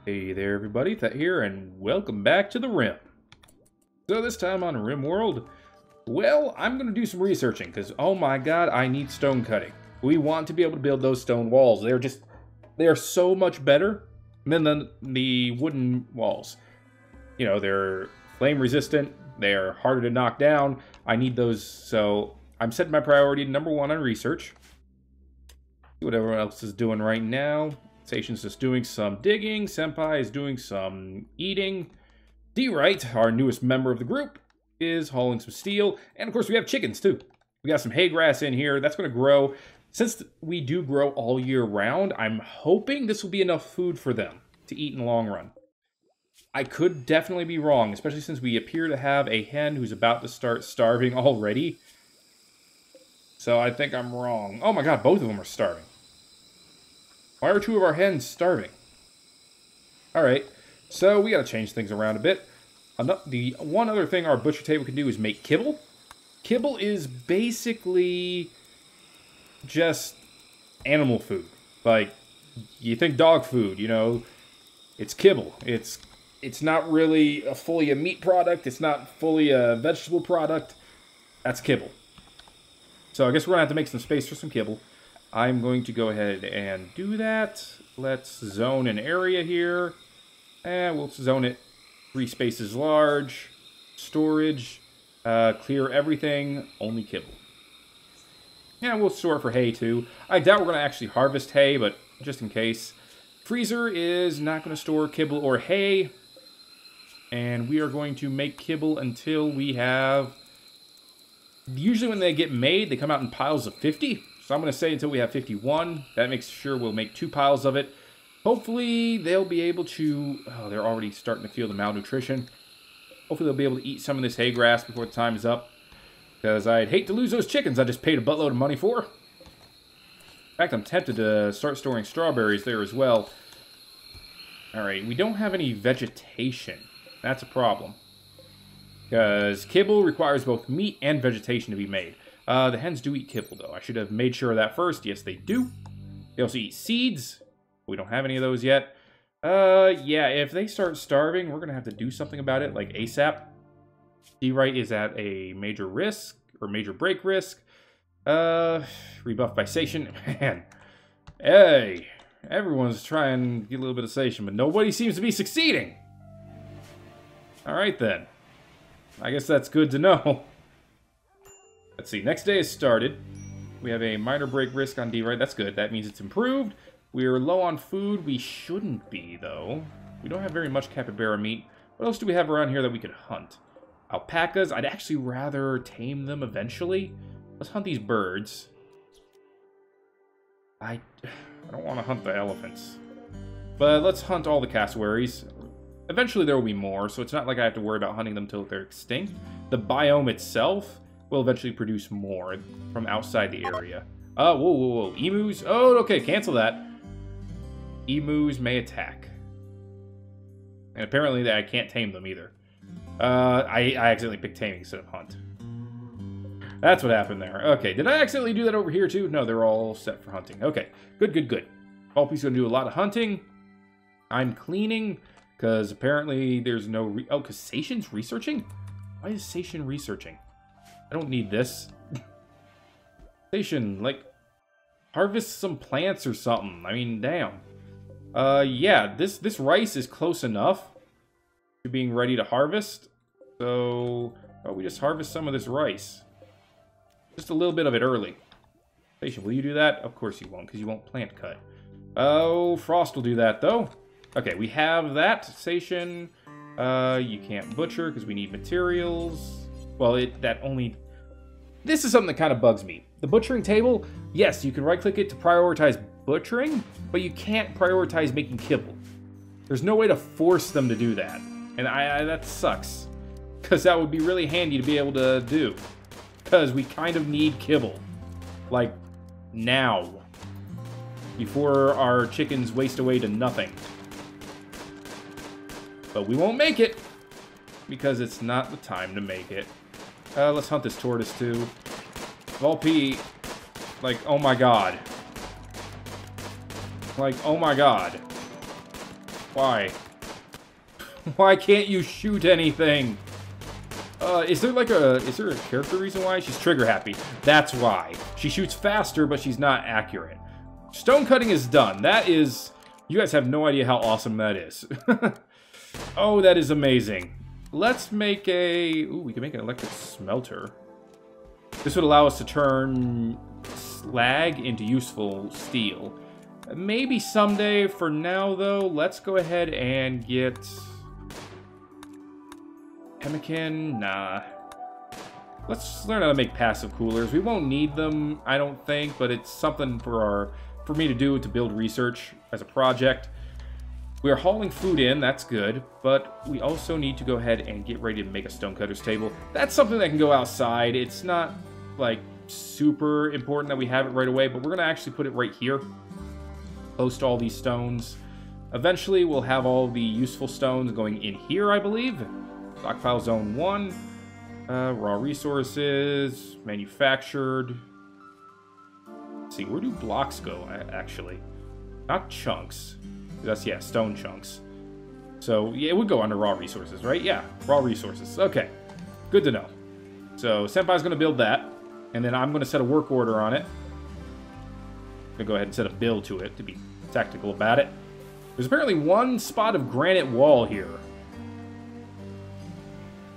Hey there everybody, Thet here, and welcome back to the Rim. So this time on Rimworld, well, I'm going to do some researching, because oh my god, I need stone cutting. We want to be able to build those stone walls. They are so much better than the wooden walls. You know, they're flame resistant, they're harder to knock down. I need those, so I'm setting my priority to #1 on research. See what everyone else is doing right now. Station's just doing some digging. Senpai is doing some eating. D-Right, our newest member of the group, is hauling some steel. And of course we have chickens too. We got some hay grass in here. That's going to grow. Since we do grow all year round, I'm hoping this will be enough food for them to eat in the long run. I could definitely be wrong, especially since we appear to have a hen who's about to start starving already. So I think I'm wrong. Oh my god, both of them are starving. Why are 2 of our hens starving? Alright, so we gotta change things around a bit. The one other thing our butcher table can do is make kibble. Kibble is basically just animal food. Like, you think dog food, you know, it's kibble. It's not really fully a meat product, it's not fully a vegetable product. That's kibble. So I guess we're gonna have to make some space for some kibble. I'm going to go ahead and do that. Let's zone an area here. And we'll zone it 3 spaces large. Storage. Clear everything. Only kibble. Yeah, we'll store it for hay too. I doubt we're going to actually harvest hay, but just in case. Freezer is not going to store kibble or hay. And we are going to make kibble until we have... Usually when they get made, they come out in piles of 50. So I'm going to say until we have 51. That makes sure we'll make 2 piles of it. Hopefully they'll be able to... Oh, they're already starting to feel the malnutrition. Hopefully they'll be able to eat some of this hay grass before the time is up. Because I'd hate to lose those chickens I just paid a buttload of money for. In fact, I'm tempted to start storing strawberries there as well. Alright, we don't have any vegetation. That's a problem. Because kibble requires both meat and vegetation to be made. The hens do eat kibble, though. I should have made sure of that first. Yes, they do. They also eat seeds. We don't have any of those yet. Yeah, if they start starving, we're going to have to do something about it, like ASAP. D-Right is at a major risk, or major break risk. Rebuffed by Sation. Man, hey, everyone's trying to get a little bit of Sation, but nobody seems to be succeeding. Alright, then. I guess that's good to know. Let's see, next day has started. We have a minor break risk on D-Right. That's good. That means it's improved. We're low on food. We shouldn't be, though. We don't have very much capybara meat. What else do we have around here that we could hunt? Alpacas. I'd actually rather tame them eventually. Let's hunt these birds. I don't want to hunt the elephants. But let's hunt all the cassowaries. Eventually there will be more, so it's not like I have to worry about hunting them until they're extinct. The biome itself will eventually produce more from outside the area. Whoa, whoa, whoa. Emus? Oh, okay, cancel that. Emus may attack. And apparently I can't tame them either. I accidentally picked taming instead of hunt. That's what happened there. Okay, did I accidentally do that over here too? No, they're all set for hunting. Okay, good, good, good. Palpy's gonna do a lot of hunting. I'm cleaning, because apparently there's no... Oh, because Sation's researching? Why is Sation researching? I don't need this. Station, like, harvest some plants or something. I mean, damn. Yeah, this rice is close enough to being ready to harvest. So, we just harvest some of this rice. Just a little bit of it early. Station, will you do that? Of course you won't, because you won't plant cut. Oh, Frost will do that, though. Okay, we have that. Station, you can't butcher, because we need materials. Well, this is something that kind of bugs me. The butchering table, yes, you can right-click it to prioritize butchering, but you can't prioritize making kibble. There's no way to force them to do that. And that sucks. Because that would be really handy to be able to do. Because we kind of need kibble. Like, now. Before our chickens waste away to nothing. But we won't make it. Because it's not the time to make it. Let's hunt this tortoise, too. Volpe, like, oh my god. Like, oh my god. Why? Why can't you shoot anything? Is there a character reason why? She's trigger happy. That's why. She shoots faster, but she's not accurate. Stone cutting is done. That is... You guys have no idea how awesome that is. Oh, that is amazing. Let's make a... Ooh, we can make an electric smelter. This would allow us to turn slag into useful steel. Maybe someday. For now, though, let's go ahead and get... Pemmican? Nah. Let's learn how to make passive coolers. We won't need them, I don't think, but it's something for me to do to build research as a project. We are hauling food in, that's good, but we also need to go ahead and get ready to make a stonecutter's table. That's something that can go outside. It's not, like, super important that we have it right away, but we're going to actually put it right here. Close to all these stones. Eventually, we'll have all the useful stones going in here, I believe. Stockpile Zone 1. Raw resources. Manufactured. Let's see, where do blocks go, actually? Not chunks. That's, yeah, stone chunks. So, yeah, it would go under raw resources, right? Yeah, raw resources. Okay, good to know. So, Senpai's going to build that, and then I'm going to set a work order on it. I'm going to go ahead and set a build to it, to be tactical about it. There's apparently one spot of granite wall here.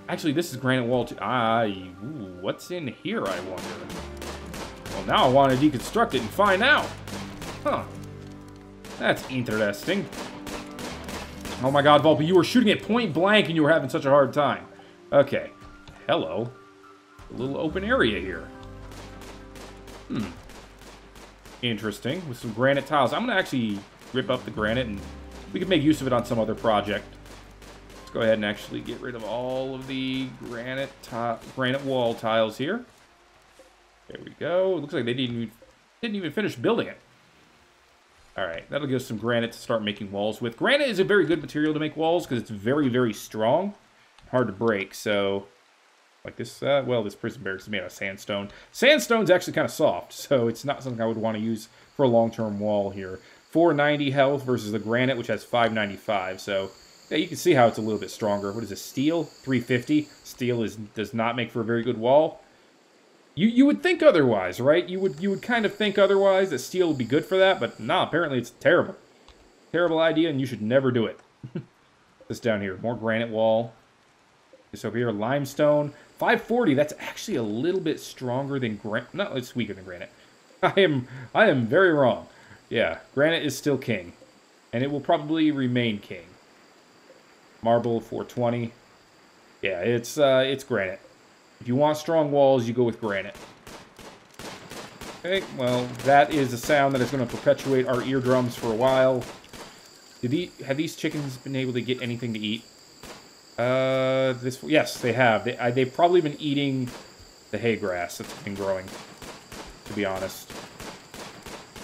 Actually, this is granite wall too. Ooh, what's in here, I wonder? Well, now I want to deconstruct it and find out. Huh. That's interesting. Oh my god, Volpe, you were shooting at point blank and you were having such a hard time. Okay. Hello. A little open area here. Interesting. With some granite tiles. I'm going to actually rip up the granite and we can make use of it on some other project. Let's go ahead and actually get rid of all of the granite wall tiles here. There we go. It looks like they didn't even finish building it. Alright, that'll give us some granite to start making walls with. Granite is a very good material to make walls because it's very, very strong. Hard to break, so... Like this, well, this prison barracks is made out of sandstone. Sandstone's actually kind of soft, so it's not something I would want to use for a long-term wall here. 490 health versus the granite, which has 595, so... Yeah, you can see how it's a little bit stronger. What is this, steel? 350. Steel does not make for a very good wall. You would think otherwise, right? You would kind of think otherwise, that steel would be good for that, but nah, apparently it's terrible. Terrible idea, and you should never do it. This down here, more granite wall. This over here, limestone. 540, that's actually a little bit stronger than granite. No, it's weaker than granite. I am very wrong. Yeah, granite is still king. And it will probably remain king. Marble, 420. Yeah, it's granite. If you want strong walls, you go with granite. Okay, well, that is a sound that is going to perpetuate our eardrums for a while. Have these chickens been able to get anything to eat? Yes, they have. They've probably been eating the hay grass that's been growing, to be honest.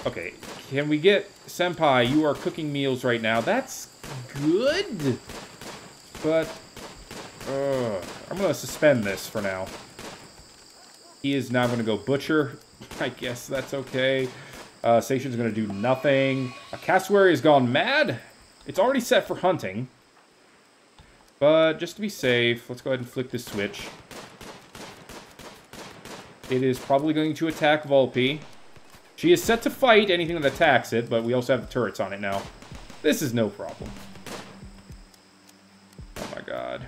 Okay, can we get... Senpai, you are cooking meals right now. That's good, but... I'm going to suspend this for now. He is now going to go butcher. I guess that's okay. Station's going to do nothing. A cassowary has gone mad. It's already set for hunting. But just to be safe, let's go ahead and flick this switch. It is probably going to attack Volpe. She is set to fight anything that attacks it, but we also have the turrets on it now. This is no problem. Oh my god.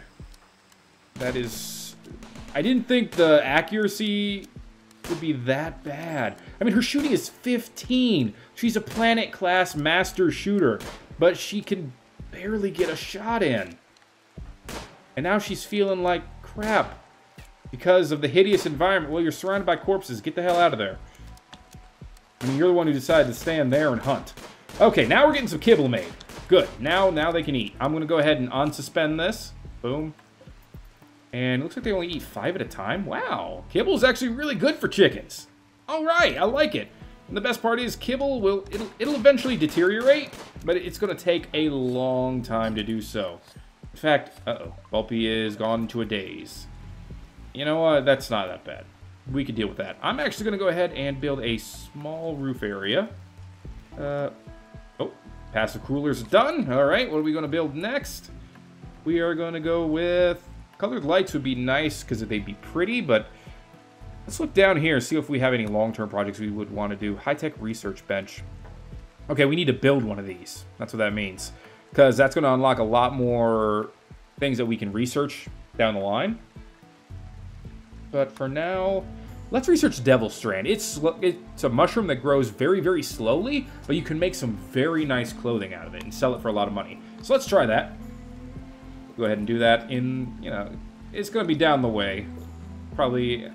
That is... I didn't think the accuracy would be that bad. I mean, her shooting is 15. She's a planet-class master shooter, but she can barely get a shot in. And now she's feeling like crap because of the hideous environment. Well, you're surrounded by corpses. Get the hell out of there. I mean, you're the one who decided to stand there and hunt. Okay, now we're getting some kibble made. Good. Now they can eat. I'm going to go ahead and unsuspend this. Boom. And it looks like they only eat 5 at a time. Wow. Kibble is actually really good for chickens. All right, I like it. And the best part is kibble it'll eventually deteriorate, but it's going to take a long time to do so. In fact, Volpe is gone into a daze. You know what? That's not that bad. We can deal with that. I'm actually going to go ahead and build a small roof area. Oh, Passive coolers done. All right, what are we going to build next? We are going to go with... Colored lights would be nice because they'd be pretty, but let's look down here and see if we have any long-term projects we would want to do. High-tech research bench. Okay, we need to build one of these. That's what that means. Because that's going to unlock a lot more things that we can research down the line. But for now, let's research Devil Strand. It's a mushroom that grows very, very slowly, but you can make some very nice clothing out of it and sell it for a lot of money. So let's try that. Go ahead and do that in, you know, it's going to be down the way. Probably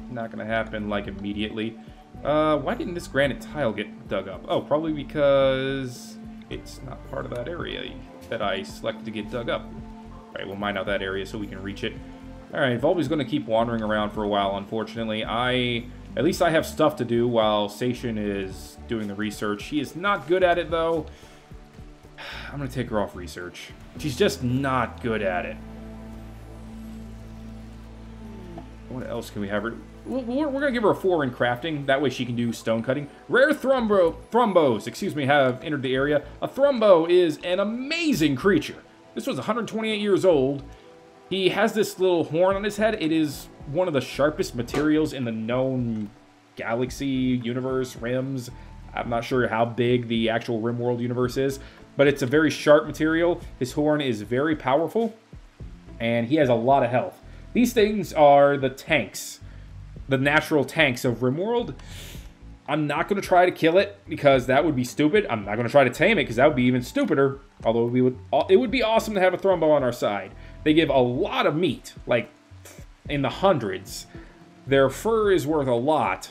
not going to happen, like, immediately. Why didn't this granite tile get dug up? Oh, probably because it's not part of that area that I selected to get dug up. All right, we'll mine out that area so we can reach it. All right, Volby's going to keep wandering around for a while, unfortunately. At least I have stuff to do while Sation is doing the research. She is not good at it, though. I'm going to take her off research. She's just not good at it. What else can we have her? We're going to give her a 4 in crafting. That way she can do stone cutting. Rare thrumbos, excuse me, have entered the area. A thrumbo is an amazing creature. This was 128 years old. He has this little horn on his head. It is one of the sharpest materials in the known galaxy, universe, rims. I'm not sure how big the actual Rimworld universe is, but it's a very sharp material. His horn is very powerful, and he has a lot of health. These things are the tanks, the natural tanks of Rimworld. I'm not going to try to kill it because that would be stupid. I'm not going to try to tame it because that would be even stupider. Although it would be awesome to have a thrumbo on our side. They give a lot of meat, like in the hundreds. Their fur is worth a lot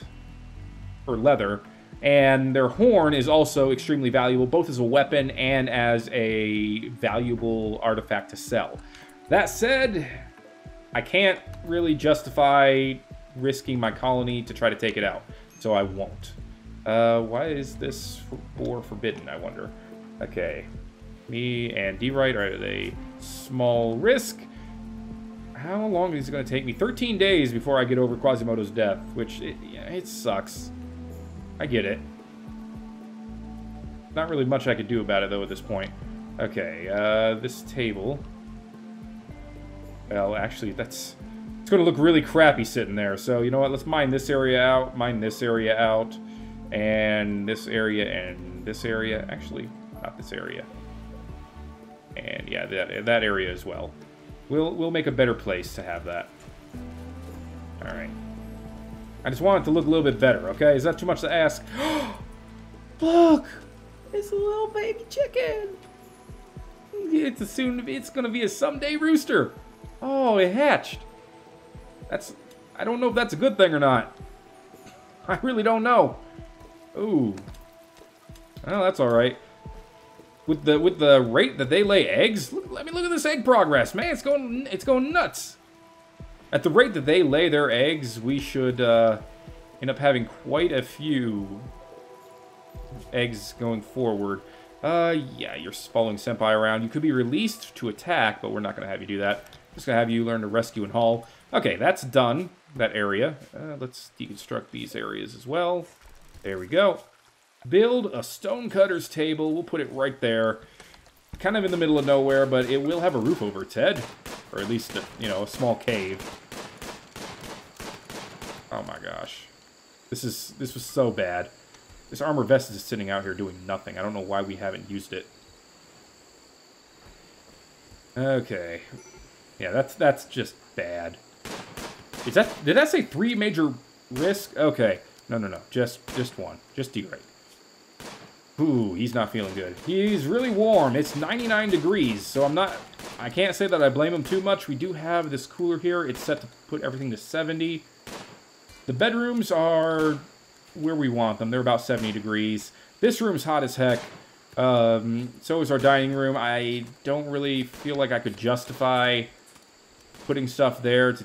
for leather. And their horn is also extremely valuable, both as a weapon and as a valuable artifact to sell. That said, I can't really justify risking my colony to try to take it out, so I won't. Why is this boar forbidden, I wonder? Okay, me and D-Right are at a small risk. How long is it going to take me? 13 days before I get over Quasimodo's death, which, it sucks. I get it. Not really much I could do about it, though, at this point. Okay, this table. Well, actually, it's going to look really crappy sitting there. So, you know what? Let's mine this area out, mine this area out, and this area, and this area. Actually, not this area. And, yeah, that area as well. We'll make a better place to have that. All right. I just want it to look a little bit better, okay? Is that too much to ask? Look! It's a little baby chicken! It's gonna be a someday rooster! Oh, it hatched! I don't know if that's a good thing or not. I really don't know. Ooh. Well, that's alright. With the rate that they lay eggs, let me look at this egg progress, man! It's going nuts! At the rate that they lay their eggs, we should end up having quite a few eggs going forward. Yeah, you're following Senpai around. You could be released to attack, but we're not going to have you do that. Just going to have you learn to rescue and haul. Okay, that's done, that area. Let's deconstruct these areas as well. There we go. Build a stonecutter's table. We'll put it right there. Kind of in the middle of nowhere, but it will have a roof over its head. Or at least, a small cave. Oh my gosh. This was so bad. This armor vest is just sitting out here doing nothing. I don't know why we haven't used it. Okay. Yeah, that's just bad. Did that say 3 major risk? Okay. No. Just one. Just D-Right. Ooh, he's not feeling good. He's really warm. It's 99 degrees, so I can't say that I blame him too much. We do have this cooler here. It's set to put everything to 70. The bedrooms are where we want them. They're about 70 degrees. This room's hot as heck. So is our dining room. I don't really feel like I could justify putting stuff there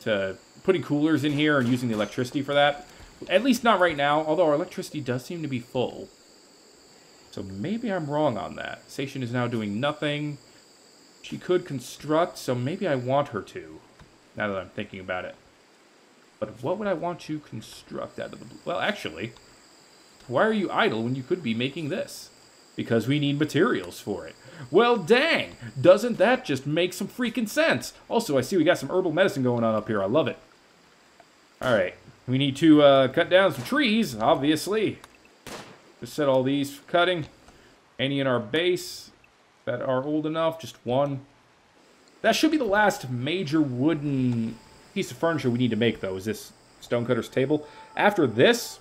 to putting coolers in here and using the electricity for that. At least not right now, although our electricity does seem to be full. So maybe I'm wrong on that. Station is now doing nothing. She could construct, so maybe I want her to, now that I'm thinking about it. But what would I want to construct out of the blue? Well, actually, why are you idle when you could be making this? because we need materials for it. Well, dang, doesn't that just make some freaking sense? Also, I see we got some herbal medicine going on up here. I love it. All right, we need to cut down some trees, obviously. Just set all these for cutting. Any in our base that are old enough, just one. That should be the last major wooden piece of furniture we need to make, though, is this stonecutter's table. After this,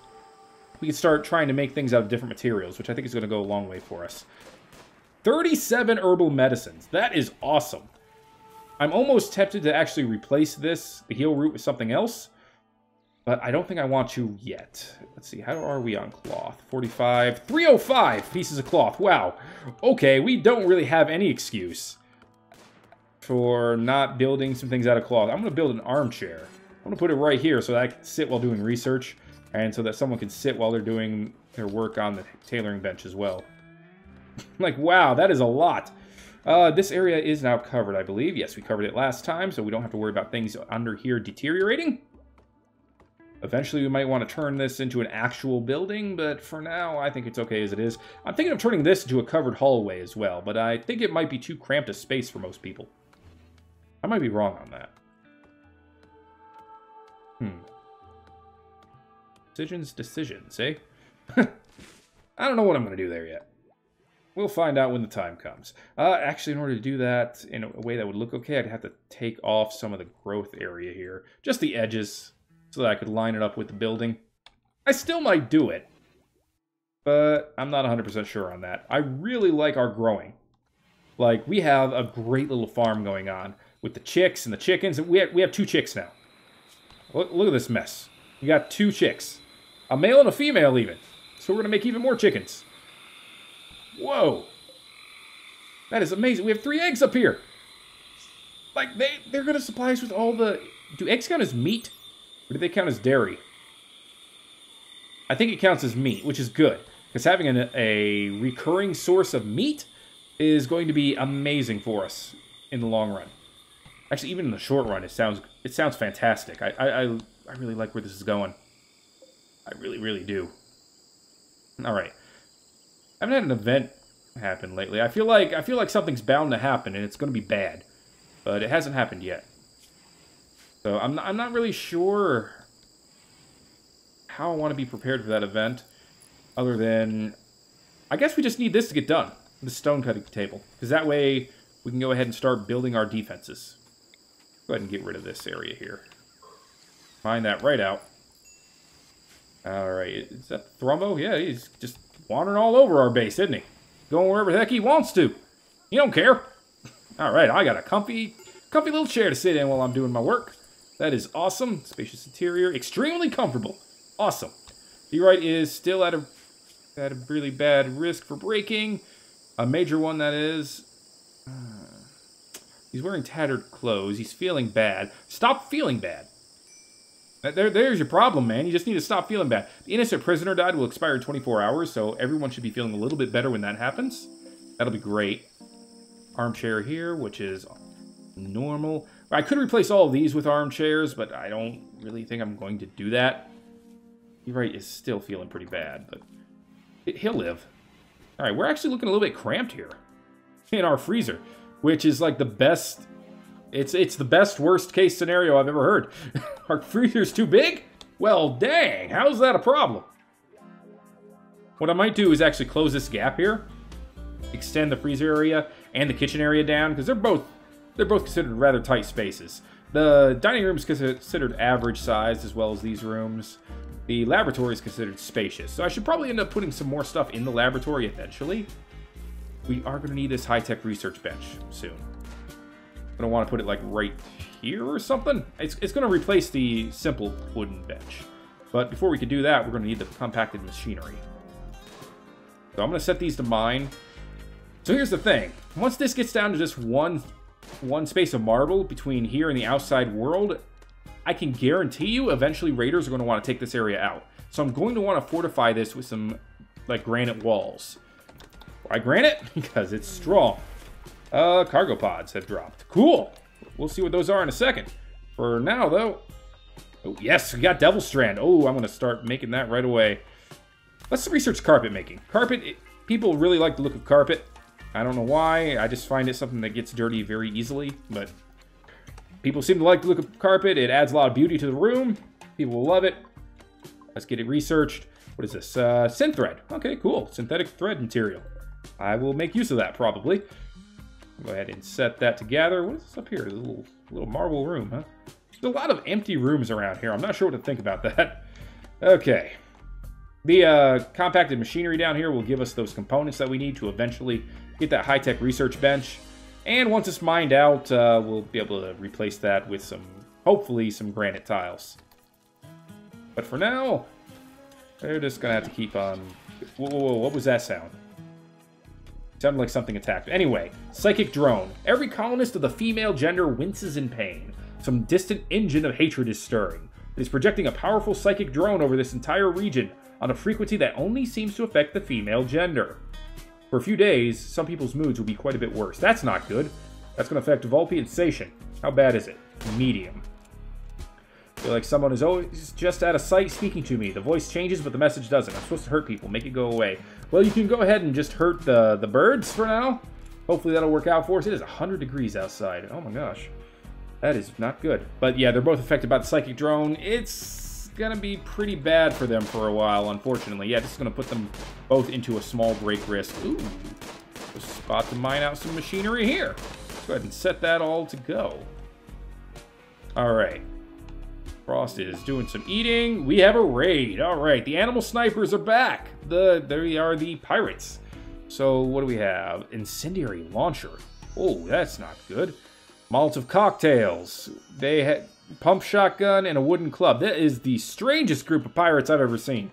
we can start trying to make things out of different materials, which I think is going to go a long way for us. 37 herbal medicines. That is awesome. I'm almost tempted to actually replace this, the heal root, with something else. But I don't think I want to yet. Let's see, how are we on cloth? 45, 305 pieces of cloth. Wow. Okay, we don't really have any excuse for not building some things out of cloth. I'm going to build an armchair. I'm going to put it right here so that I can sit while doing research, and so that someone can sit while they're doing their work on the tailoring bench as well. Like, wow, that is a lot. This area is now covered, I believe. Yes, we covered it last time, so we don't have to worry about things under here deteriorating. Eventually, we might want to turn this into an actual building, but for now, I think it's okay as it is. I'm thinking of turning this into a covered hallway as well, but I think it might be too cramped a space for most people. I might be wrong on that. Decisions, eh? I don't know what I'm going to do there yet. We'll find out when the time comes. Actually, in order to do that in a way that would look okay, I'd have to take off some of the growth area here. Just the edges, so that I could line it up with the building. I still might do it, but I'm not 100% sure on that. I really like our growing. Like, we have a great little farm going on with the chicks and the chickens. We have 2 chicks now. Look at this mess. We got 2 chicks. A male and a female, even. So we're going to make even more chickens. Whoa. That is amazing. We have 3 eggs up here. Like, they're going to supply us with all the... Do eggs count as meat? Or do they count as dairy? I think it counts as meat, which is good. Because having a recurring source of meat is going to be amazing for us in the long run. Actually, even in the short run, it sounds fantastic. I really like where this is going. I really, really do. All right. I haven't had an event happen lately. I feel like something's bound to happen, and it's going to be bad. But it hasn't happened yet. So I'm not really sure how I want to be prepared for that event, other than I guess we just need this to get done, the stone cutting table, because that way we can go ahead and start building our defenses. Go ahead and get rid of this area here. Find that right out. All right, is that Thrumbo? Yeah, he's just wandering all over our base, isn't he? Going wherever the heck he wants to. He don't care. All right, I got a comfy little chair to sit in while I'm doing my work. That is awesome. Spacious interior, extremely comfortable. Awesome. Ferrite is still at a really bad risk for breaking. A major one, that is. He's wearing tattered clothes. He's feeling bad. Stop feeling bad. There's your problem, man. You just need to stop feeling bad. The innocent prisoner died will expire in 24 hours, so everyone should be feeling a little bit better when that happens. That'll be great. Armchair here, which is normal. I could replace all of these with armchairs, but I don't really think I'm going to do that. Right, is still feeling pretty bad, but he'll live. All right, we're actually looking a little bit cramped here in our freezer, which is like the best. It's the best worst case scenario I've ever heard. Our freezer's too big? Well, dang, how's that a problem? What I might do is actually close this gap here, extend the freezer area and the kitchen area down, because they're both considered rather tight spaces. The dining room is considered average sized, as well as these rooms. The laboratory is considered spacious, so I should probably end up putting some more stuff in the laboratory eventually. We are going to need this high-tech research bench soon. I'm going to want to put it like right here or something. It's going to replace the simple wooden bench. But before we can do that, we're going to need the compacted machinery. So I'm going to set these to mine. So here's the thing. Once this gets down to just one space of marble between here and the outside world, I can guarantee you eventually raiders are going to want to take this area out. So I'm going to want to fortify this with some like granite walls. Why granite? Because it's strong. Cargo pods have dropped. Cool. We'll see what those are in a second. For now, though... Oh, yes, we got Devil Strand. Oh, I'm going to start making that right away. Let's research carpet making. Carpet people really like the look of carpet. I don't know why. I just find it something that gets dirty very easily, but people seem to like the look of carpet. It adds a lot of beauty to the room. People will love it. Let's get it researched. What is this? Synth thread. Okay, cool. Synthetic thread material. I will make use of that, probably. Go ahead and set that together. What is this up here? A little marble room, huh? There's a lot of empty rooms around here. I'm not sure what to think about that. Okay. The compacted machinery down here will give us those components that we need to eventually get that high-tech research bench. And once it's mined out, we'll be able to replace that with hopefully some granite tiles. But for now, they're just going to have to keep on... Whoa, whoa, whoa, what was that sound? It sounded like something attacked. Anyway, psychic drone. Every colonist of the female gender winces in pain. Some distant engine of hatred is stirring. It is projecting a powerful psychic drone over this entire region on a frequency that only seems to affect the female gender. For a few days, some people's moods will be quite a bit worse. That's not good. That's going to affect Volpe and Sation. How bad is it? Medium. I feel like someone is always just out of sight speaking to me. The voice changes, but the message doesn't. I'm supposed to hurt people. Make it go away. Well, you can go ahead and just hurt the birds for now. Hopefully that'll work out for us. It is 100 degrees outside. Oh my gosh. That is not good. But yeah, they're both affected by the psychic drone. It's going to be pretty bad for them for a while, unfortunately. Yeah, this is going to put them both into a small break risk. Ooh. A spot to mine out some machinery here. Let's go ahead and set that all to go. Alright. Frost is doing some eating. We have a raid. Alright, the animal snipers are back. They are the pirates. So, what do we have? Incendiary launcher. Oh, that's not good. Molotov cocktails. They had pump shotgun and a wooden club. That is the strangest group of pirates I've ever seen.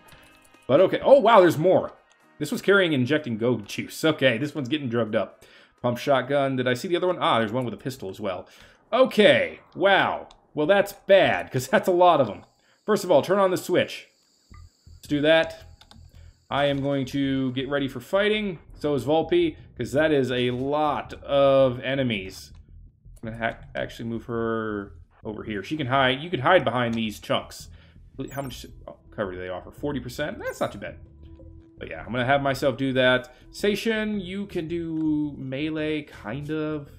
But okay. Oh, wow, there's more. This was carrying and injecting goat juice. Okay, this one's getting drugged up. Pump shotgun. Did I see the other one? Ah, there's one with a pistol as well. Okay. Wow. Well, that's bad, because that's a lot of them. First of all, turn on the switch. Let's do that. I am going to get ready for fighting. So is Volpe, because that is a lot of enemies. I'm going to actually move her over here. She can hide. You can hide behind these chunks. How much cover do they offer? 40%? That's not too bad. But yeah, I'm going to have myself do that. Sation, you can do melee, kind of.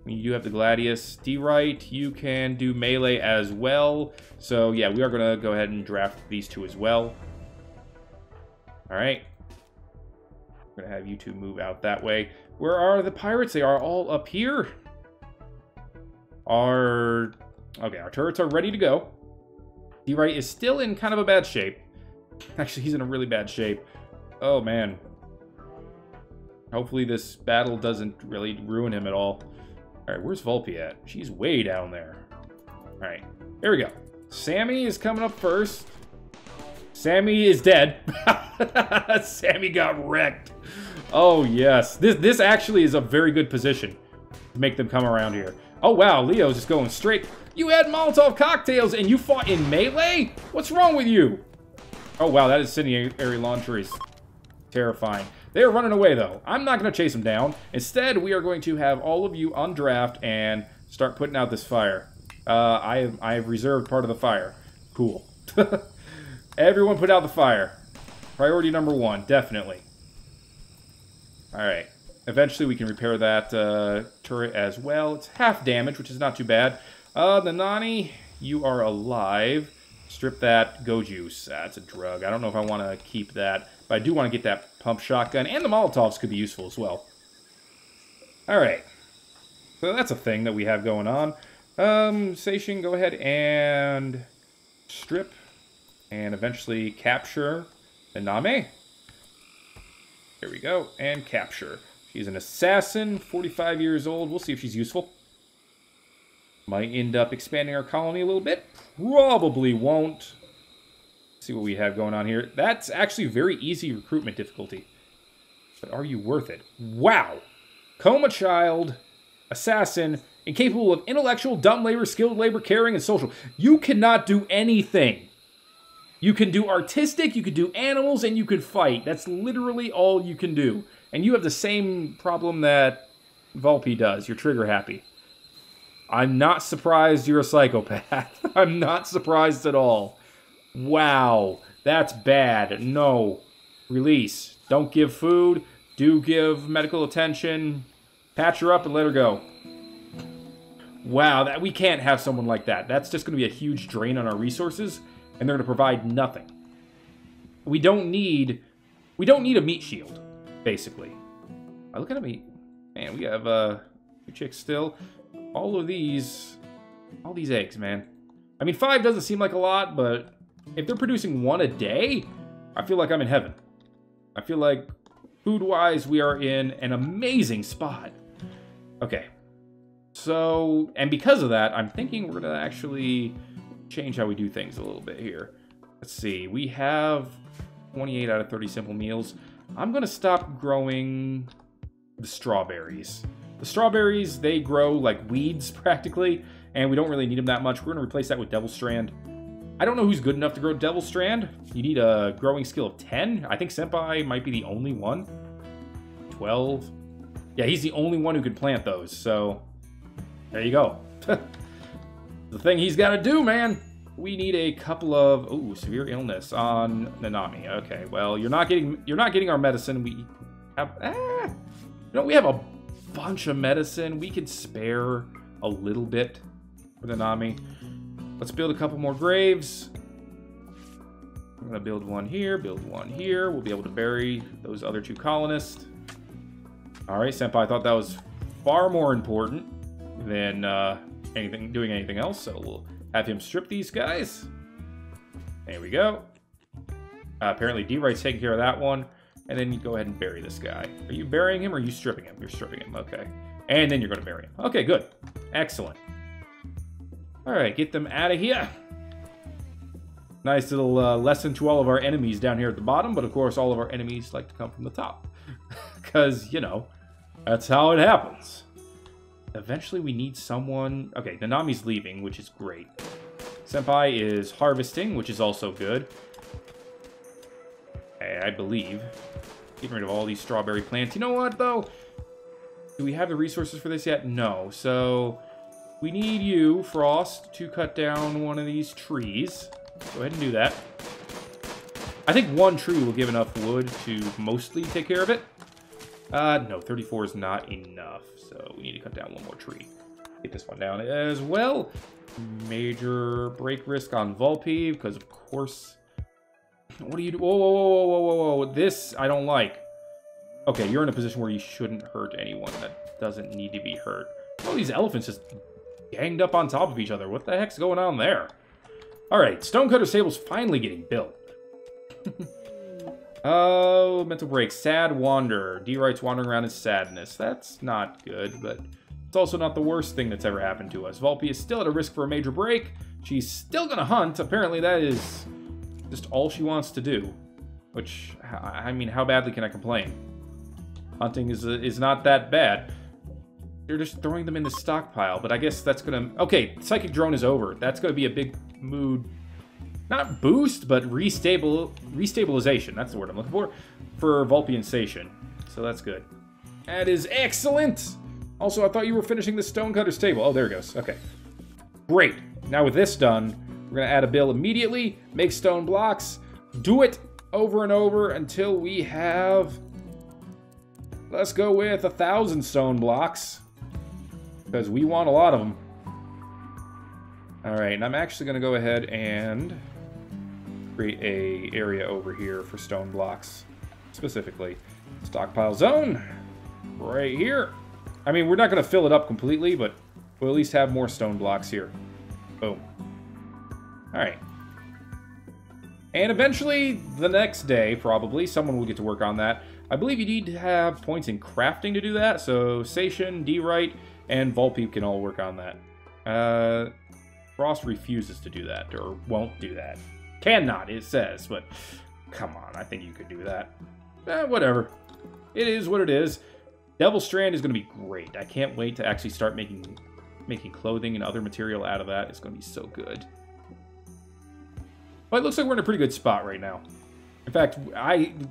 I mean, you have the Gladius. D-Right, you can do melee as well. So yeah, we are going to go ahead and draft these two as well. Alright. I'm going to have you two move out that way. Where are the pirates? They are all up here. Okay, our turrets are ready to go. D-Right is still in kind of a bad shape. Actually, he's in a really bad shape. Oh, man. Hopefully this battle doesn't really ruin him at all. Alright, where's Volpe at? She's way down there. Alright, here we go. Sammy is coming up first. Sammy is dead. Sammy got wrecked. Oh, yes. This actually is a very good position to make them come around here. Oh, wow. Leo's just going straight. You had Molotov cocktails and you fought in melee? What's wrong with you? Oh, wow. That incendiary launcher is terrifying. They are running away, though. I'm not going to chase them down. Instead, we are going to have all of you on draft and start putting out this fire. I have reserved part of the fire. Cool. Everyone put out the fire. Priority number 1, definitely. Alright. Eventually we can repair that turret as well. It's half damage, which is not too bad. The Nani, you are alive. Strip that go juice. That's a drug. I don't know if I want to keep that, but I do want to get that pump shotgun, and the Molotovs could be useful as well. Alright. So that's a thing that we have going on. Sation, go ahead and strip and eventually capture the Name. Here we go, and capture. She's an assassin, 45 years old. We'll see if she's useful. Might end up expanding our colony a little bit. Probably won't. Let's see what we have going on here. That's actually very easy recruitment difficulty. But are you worth it? Wow! Coma child, assassin, incapable of intellectual, dumb labor, skilled labor, caring, and social. You cannot do anything. You can do artistic, you can do animals, and you can fight. That's literally all you can do. And you have the same problem that Volpe does. You're trigger happy. I'm not surprised you're a psychopath. I'm not surprised at all. Wow. That's bad. No. Release. Don't give food. Do give medical attention. Patch her up and let her go. Wow, we can't have someone like that. That's just going to be a huge drain on our resources, and they're going to provide nothing. We don't need a meat shield, basically. Look at a meat. Man, we have 2 chicks still. All these eggs, man. I mean, 5 doesn't seem like a lot, but if they're producing 1 a day, I feel like I'm in heaven. I feel like, food-wise, we are in an amazing spot. Okay. So, and because of that, I'm thinking we're going to actually change how we do things a little bit here. Let's see. We have 28 out of 30 simple meals. I'm going to stop growing the strawberries. The strawberries, they grow like weeds, practically, and we don't really need them that much. We're going to replace that with Devil Strand. I don't know who's good enough to grow Devil Strand. You need a growing skill of 10. I think Senpai might be the only one. 12. Yeah, he's the only one who could plant those, so there you go. The thing he's got to do, man. We need a couple of severe illness on Nanami. Okay, well, you're not getting our medicine. We have we have a bunch of medicine. We could spare a little bit for Nanami. Let's build a couple more graves. I'm gonna build one here, build one here. We'll be able to bury those other 2 colonists. All right, Senpai thought that was far more important than doing anything else, so we'll have him strip these guys. There we go. Apparently D-Right's taking care of that one. And then you go ahead and bury this guy. Are you burying him or are you stripping him? You're stripping him, okay. And then you're going to bury him. Okay, good. Excellent. All right, get them out of here. Nice little lesson to all of our enemies down here at the bottom, but of course all of our enemies like to come from the top. Because, you know, that's how it happens. Eventually we need someone... Okay, Nanami's leaving, which is great. Senpai is harvesting, which is also good. Okay, I believe. Getting rid of all these strawberry plants. You know what, though? Do we have the resources for this yet? No. So, we need you, Frost, to cut down one of these trees. Go ahead and do that. I think 1 tree will give enough wood to mostly take care of it. No, 34 is not enough. So, we need to cut down 1 more tree. Get this one down as well. Major break risk on Volpe, because of course... What do you do? Whoa, whoa, whoa, whoa, whoa, whoa. This, I don't like. Okay, you're in a position where you shouldn't hurt anyone that doesn't need to be hurt. Oh, these elephants just ganged up on top of each other. What the heck's going on there? Alright, Stonecutter's table's finally getting built. Oh, mental break. Sad Wanderer. D-Right's wandering around in sadness. That's not good, but it's also not the worst thing that's ever happened to us. Volpe is still at a risk for a major break. She's still gonna hunt. Apparently that is... just all she wants to do, which, I mean, how badly can I complain? Hunting is not that bad. They're just throwing them in the stockpile, but I guess that's gonna... Okay, Psychic Drone is over. That's gonna be a big mood... Not boost, but restabilization. That's the word I'm looking for Volpe and Sation. So that's good. That is excellent! Also, I thought you were finishing the Stonecutter's table. Oh, there it goes. Okay. Great. Now with this done... We're going to add a bill immediately, make stone blocks, do it over and over until we have, let's go with 1,000 stone blocks, because we want a lot of them. All right, and I'm actually going to go ahead and create a area over here for stone blocks, specifically. Stockpile zone, right here. I mean, we're not going to fill it up completely, but we'll at least have more stone blocks here. Boom. Alright. And eventually, the next day, probably, someone will get to work on that. I believe you need to have points in crafting to do that, so Sation, D-Right, and Volpe can all work on that. Frost refuses to do that, or won't do that. Cannot, it says, but come on, I think you could do that. Whatever. It is what it is. Devil Strand is going to be great. I can't wait to actually start making clothing and other material out of that. It's going to be so good. But it looks like we're in a pretty good spot right now. In fact,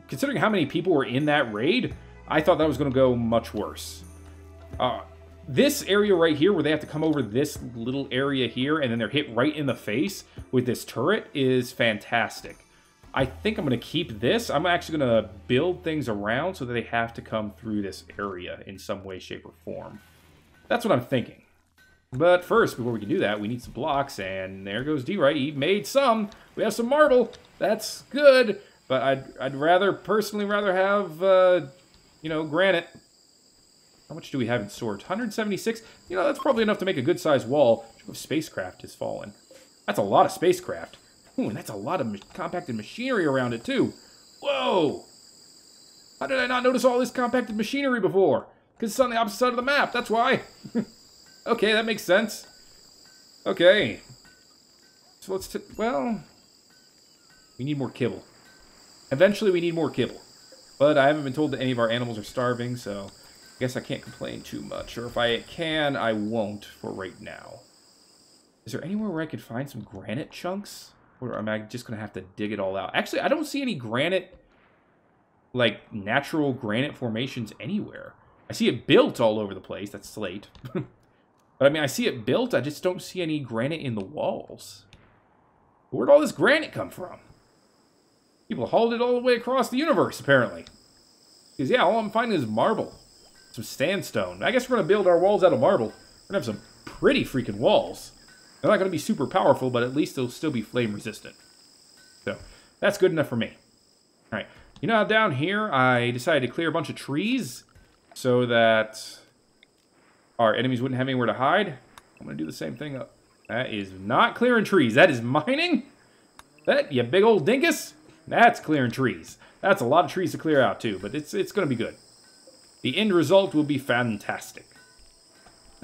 considering how many people were in that raid, I thought that was going to go much worse. This area right here, where they have to come over this little area here, and then they're hit right in the face with this turret, is fantastic. I think I'm going to keep this. I'm actually going to build things around so that they have to come through this area in some way, shape, or form. That's what I'm thinking. But first, before we can do that, we need some blocks, and there goes D-Right. He made some. We have some marble. That's good. But I'd personally rather have, you know, granite. How much do we have in storage? 176? You know, that's probably enough to make a good-sized wall. Spacecraft has fallen. That's a lot of spacecraft. Ooh, and that's a lot of compacted machinery around it, too. Whoa! How did I not notice all this compacted machinery before? Because it's on the opposite side of the map, that's why. Okay, that makes sense. Okay. So let's... well... we need more kibble. Eventually we need more kibble. But I haven't been told that any of our animals are starving, so... I guess I can't complain too much. Or if I can, I won't for right now. Is there anywhere where I could find some granite chunks? Or am I just going to have to dig it all out? Actually, I don't see any granite... like, natural granite formations anywhere. I see it built all over the place. That's slate. But, I mean, I see it built. I just don't see any granite in the walls. Where'd all this granite come from? People hauled it all the way across the universe, apparently. Because, yeah, all I'm finding is marble. Some sandstone. I guess we're going to build our walls out of marble. We're going to have some pretty freaking walls. They're not going to be super powerful, but at least they'll still be flame resistant. So, that's good enough for me. Alright. You know how down here I decided to clear a bunch of trees so that our enemies wouldn't have anywhere to hide? I'm going to do the same thing. That is not clearing trees. That is mining. That, you big old dinkus. That's clearing trees. That's a lot of trees to clear out too, but it's going to be good. The end result will be fantastic.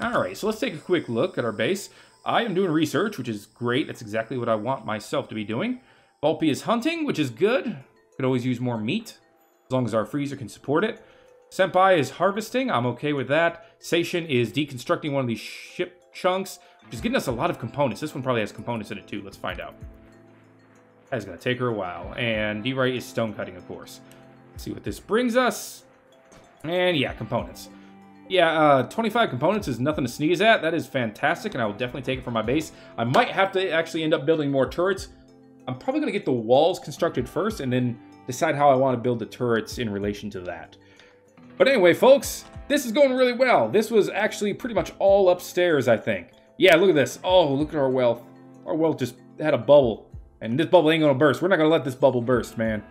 Alright, so let's take a quick look at our base. I am doing research, which is great. That's exactly what I want myself to be doing. Volpe is hunting, which is good. Could always use more meat, as long as our freezer can support it. Senpai is harvesting. I'm okay with that. Seishin is deconstructing one of these ship chunks, which is getting us a lot of components. This one probably has components in it too. Let's find out. That's going to take her a while. And D-Right is stone cutting, of course. Let's see what this brings us. And yeah, components. Yeah, 25 components is nothing to sneeze at. That is fantastic, and I will definitely take it for my base. I might have to actually end up building more turrets. I'm probably going to get the walls constructed first, and then decide how I want to build the turrets in relation to that. But anyway, folks, this is going really well. This was actually pretty much all upstairs, I think. Yeah, look at this. Oh, look at our wealth. Our wealth just had a bubble, and this bubble ain't going to burst. We're not going to let this bubble burst, man.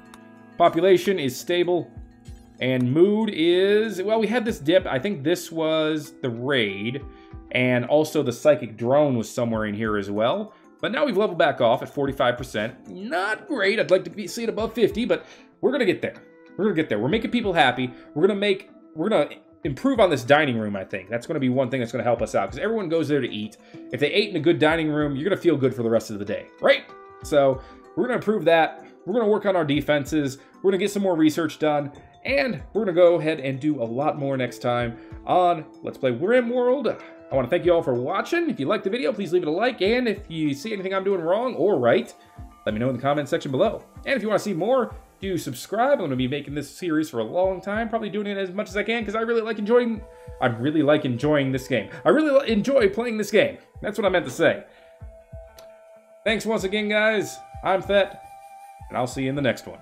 Population is stable. And mood is, well, we had this dip. I think this was the raid. And also the psychic drone was somewhere in here as well. But now we've leveled back off at 45%. Not great. I'd like to see it above 50, but we're going to get there. We're going to get there. We're making people happy. We're going to improve on this dining room, I think. That's going to be one thing that's going to help us out. Because everyone goes there to eat. If they ate in a good dining room, you're going to feel good for the rest of the day. Right? So we're going to improve that. We're going to work on our defenses. We're going to get some more research done. And we're going to go ahead and do a lot more next time on Let's Play Rimworld. I want to thank you all for watching. If you liked the video, please leave it a like. And if you see anything I'm doing wrong or right, let me know in the comment section below. And if you want to see more, do subscribe. I'm going to be making this series for a long time. Probably doing it as much as I can because I really like enjoying this game. I really enjoy playing this game. That's what I meant to say. Thanks once again, guys. I'm Thet, and I'll see you in the next one.